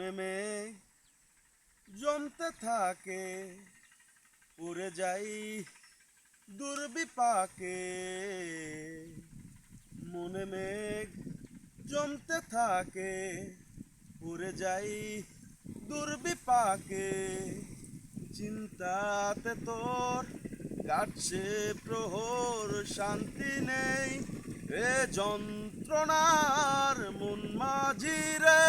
মনে মেঘ জমতে থাকে, উড়ে যাই দুর্বিপাকে। মনে মেঘ জমতে থাকে, উড়ে যাই দুর্বিপাকে। চিন্তাতে তোর কাটছে প্রহর, শান্তি নেই এ যন্ত্রণার মন মাঝি রে।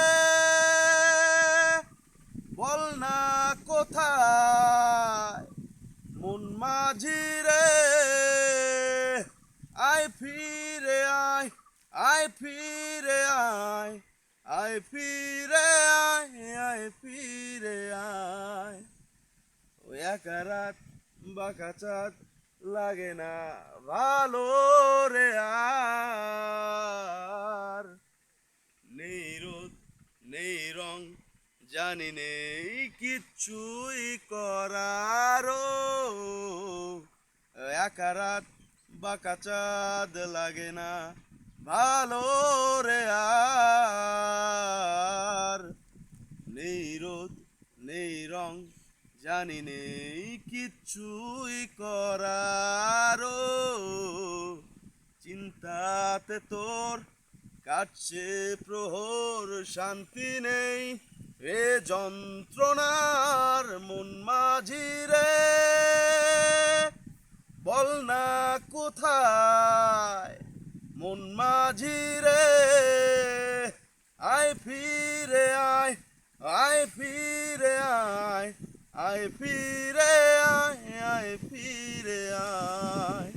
বল না কোথায় মন মাঝি রে, আয় ফিরে আয়, আয় ফিরে আয়, আয় ফিরে আয়, আয় ফিরে আয়। ওই একা রাত বাঁকা চাঁদ লাগে না ভালো রে আর। নেই রোদ নেই রং জানি নেই কিচ্ছুই করার। একা রাত বাঁকা চাঁদ লাগে না ভালো রে আর। নেই রোদ নেই রং জানি নেই কিচ্ছুই করার। চিন্তাতে তোর কাটছে প্রহর, শান্তি নেই এ যন্ত্রণার মন মাঝি রে। বল না কোথায় মন মাঝি রে, আয় ফিরে আয়, আয় ফিরে আয়, আয় ফিরে আয়, আয় ফিরে আয়।